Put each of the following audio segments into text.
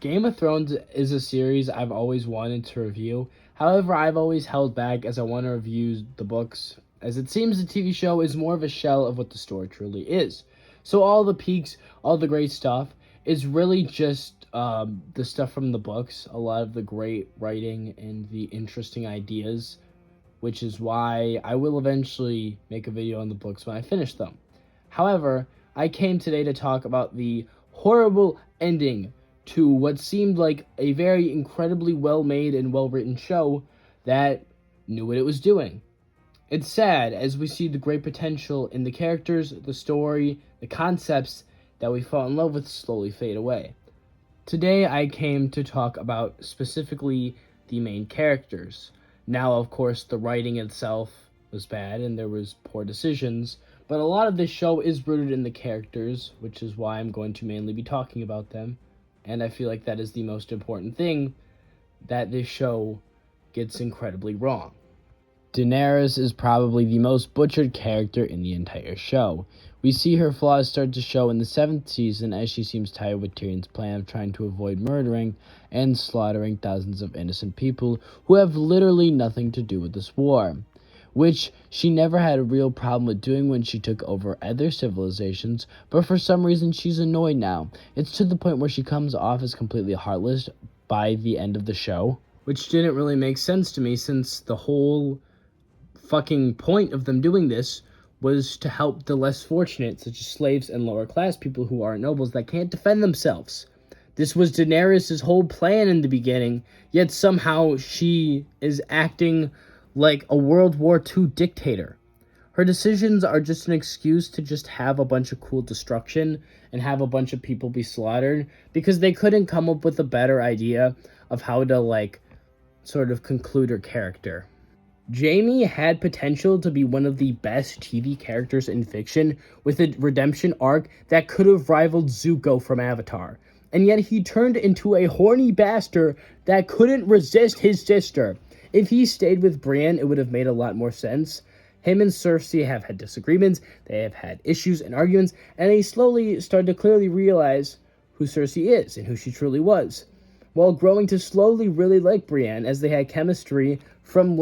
Game of Thrones is a series I've always wanted to review. However, I've always held back as I want to review the books, as it seems the TV show is more of a shell of what the story truly is. So all the peaks, all the great stuff, is really just the stuff from the books, a lot of the great writing and the interesting ideas, which is why I will eventually make a video on the books when I finish them. However, I came today to talk about the horrible ending to what seemed like a very incredibly well made and well written show that knew what it was doing. It's sad as we see the great potential in the characters, the story, the concepts that we fall in love with slowly fade away. Today I came to talk about specifically the main characters. Now, of course, the writing itself was bad and there was poor decisions, but a lot of this show is rooted in the characters, which is why I'm going to mainly be talking about them. And I feel like that is the most important thing that this show gets incredibly wrong. Daenerys is probably the most butchered character in the entire show. We see her flaws start to show in the 7th season as she seems tired with Tyrion's plan of trying to avoid murdering and slaughtering thousands of innocent people who have literally nothing to do with this war, which she never had a real problem with doing when she took over other civilizations, but for some reason she's annoyed now. It's to the point where she comes off as completely heartless by the end of the show, which didn't really make sense to me since the whole fucking point of them doing this was to help the less fortunate, such as slaves and lower class people who aren't nobles that can't defend themselves. This was Daenerys' whole plan in the beginning, yet somehow she is acting like a World War II dictator. Her decisions are just an excuse to just have a bunch of cool destruction and have a bunch of people be slaughtered because they couldn't come up with a better idea of how to, sort of conclude her character. Jaime had potential to be one of the best TV characters in fiction with a redemption arc that could have rivaled Zuko from Avatar. And yet he turned into a horny bastard that couldn't resist his sister. If he stayed with Brienne, it would have made a lot more sense. Him and Cersei have had disagreements, they have had issues and arguments, and they slowly started to clearly realize who Cersei is and who she truly was, while growing to slowly really like Brienne as they had chemistry from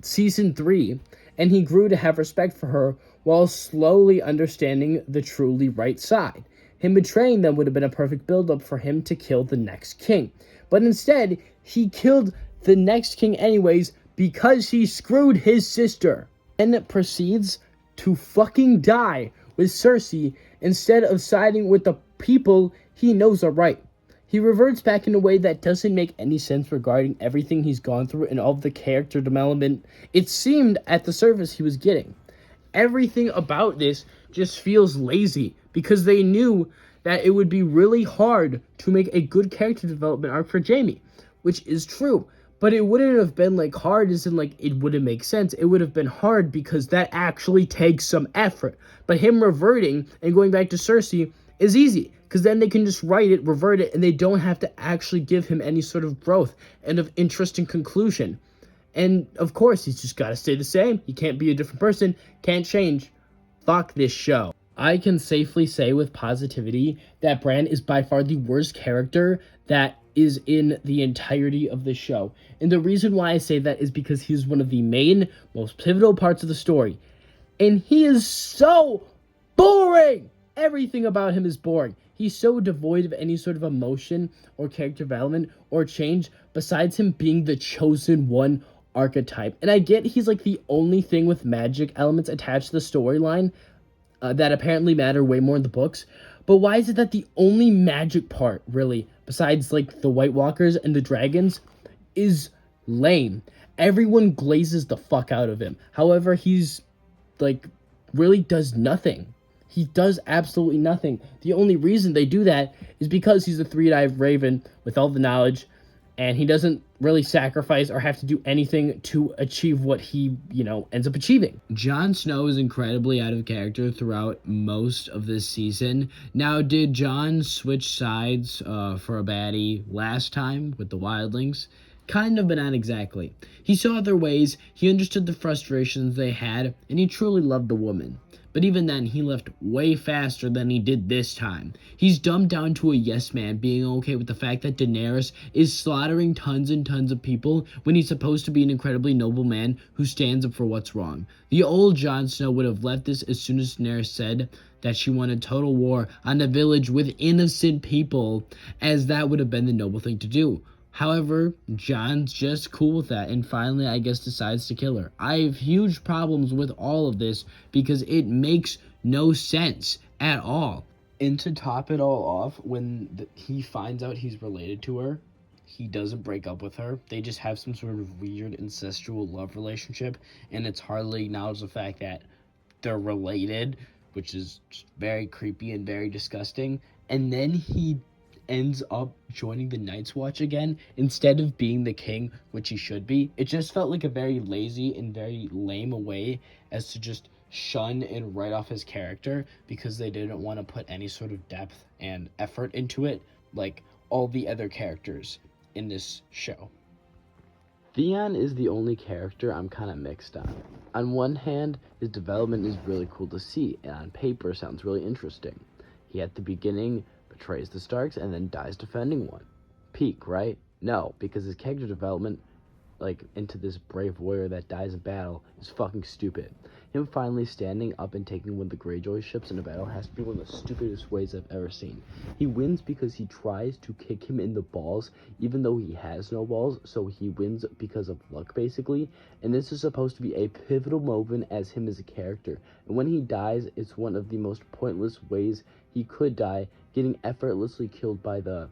season 3, and he grew to have respect for her while slowly understanding the truly right side. Him betraying them would have been a perfect build-up for him to kill the next king. But instead, he killed the next king anyways because he screwed his sister. And proceeds to fucking die with Cersei instead of siding with the people he knows are right. He reverts back in a way that doesn't make any sense regarding everything he's gone through and all of the character development it seemed at the surface he was getting. Everything about this just feels lazy because they knew that it would be really hard to make a good character development arc for Jaime, which is true. But it wouldn't have been hard as in it wouldn't make sense. It would have been hard because that actually takes some effort. But him reverting and going back to Cersei is easy because then they can just write it, revert it, and they don't have to actually give him any sort of growth and of interesting conclusion. And of course, he's just got to stay the same. He can't be a different person, can't change. Fuck this show. I can safely say with positivity that Bran is by far the worst character that is in the entirety of the show. And the reason why I say that is because he's one of the main, most pivotal parts of the story. And he is so boring! Everything about him is boring. He's so devoid of any sort of emotion or character development or change besides him being the chosen one archetype. And I get he's the only thing with magic elements attached to the storyline that apparently matter way more in the books. But why is it that the only magic part, really, besides the White Walkers and the dragons, is lame? Everyone glazes the fuck out of him. However, he's really does nothing. He does absolutely nothing. The only reason they do that is because he's a three-eyed raven with all the knowledge, and he doesn't really sacrifice or have to do anything to achieve what he, ends up achieving. Jon Snow is incredibly out of character throughout most of this season. Now, did Jon switch sides for a baddie last time with the wildlings? Kind of, but not exactly. He saw their ways, he understood the frustrations they had, and he truly loved the woman. But even then, he left way faster than he did this time. He's dumbed down to a yes man, being okay with the fact that Daenerys is slaughtering tons and tons of people when he's supposed to be an incredibly noble man who stands up for what's wrong. The old Jon Snow would have left this as soon as Daenerys said that she wanted total war on a village with innocent people, as that would have been the noble thing to do. However, Jon's just cool with that and finally, I guess, decides to kill her. I have huge problems with all of this because it makes no sense at all. And to top it all off, when he finds out he's related to her, he doesn't break up with her. They just have some sort of weird incestual love relationship, and it's hardly acknowledged the fact that they're related, which is just very creepy and very disgusting. And then he ends up joining the Night's Watch again instead of being the king, which he should be. It just felt like a very lazy and very lame way as to just shun and write off his character because they didn't want to put any sort of depth and effort into it like all the other characters in this show. Theon is the only character I'm kind of mixed on. On one hand, his development is really cool to see, and on paper sounds really interesting. He at the beginning betrays the Starks and then dies defending one. Peak, right? No, because his character development, like, into this brave warrior that dies in battle is fucking stupid. Him finally standing up and taking one of the Greyjoy ships in a battle has to be one of the stupidest ways I've ever seen. He wins because he tries to kick him in the balls, even though he has no balls, so he wins because of luck, basically. And this is supposed to be a pivotal moment as him as a character. And when he dies, it's one of the most pointless ways he could die, getting effortlessly killed by the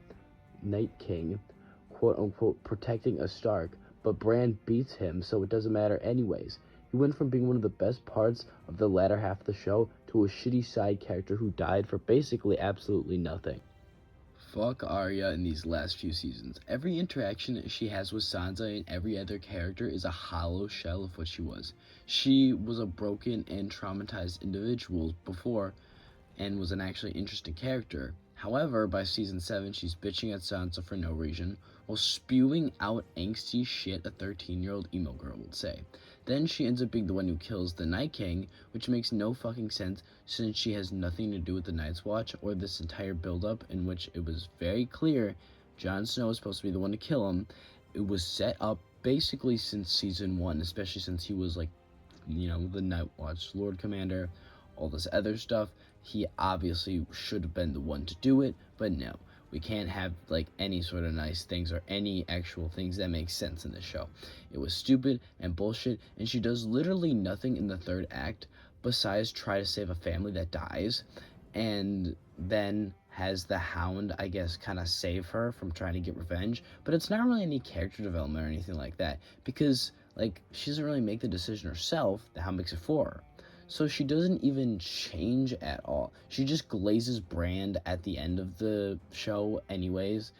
Night King, quote-unquote, protecting a Stark. But Bran beats him, so it doesn't matter anyways. He went from being one of the best parts of the latter half of the show to a shitty side character who died for basically absolutely nothing. Fuck Arya in these last few seasons. Every interaction she has with Sansa and every other character is a hollow shell of what she was. She was a broken and traumatized individual before and was an actually interesting character. However, by season 7, she's bitching at Sansa for no reason, while spewing out angsty shit a 13-year-old emo girl would say. Then she ends up being the one who kills the Night King, which makes no fucking sense since she has nothing to do with the Night's Watch or this entire build-up in which it was very clear Jon Snow was supposed to be the one to kill him. It was set up basically since season 1, especially since he was like, the Night Watch Lord Commander, all this other stuff. He obviously should have been the one to do it, but no. We can't have like any sort of nice things or any actual things that make sense in this show. It was stupid and bullshit, and she does literally nothing in the third act besides try to save a family that dies, and then has the Hound, I guess, kind of save her from trying to get revenge. But it's not really any character development or anything like that, because like she doesn't really make the decision herself. The Hound makes it for her. So she doesn't even change at all. She just glazes Bran at the end of the show anyways.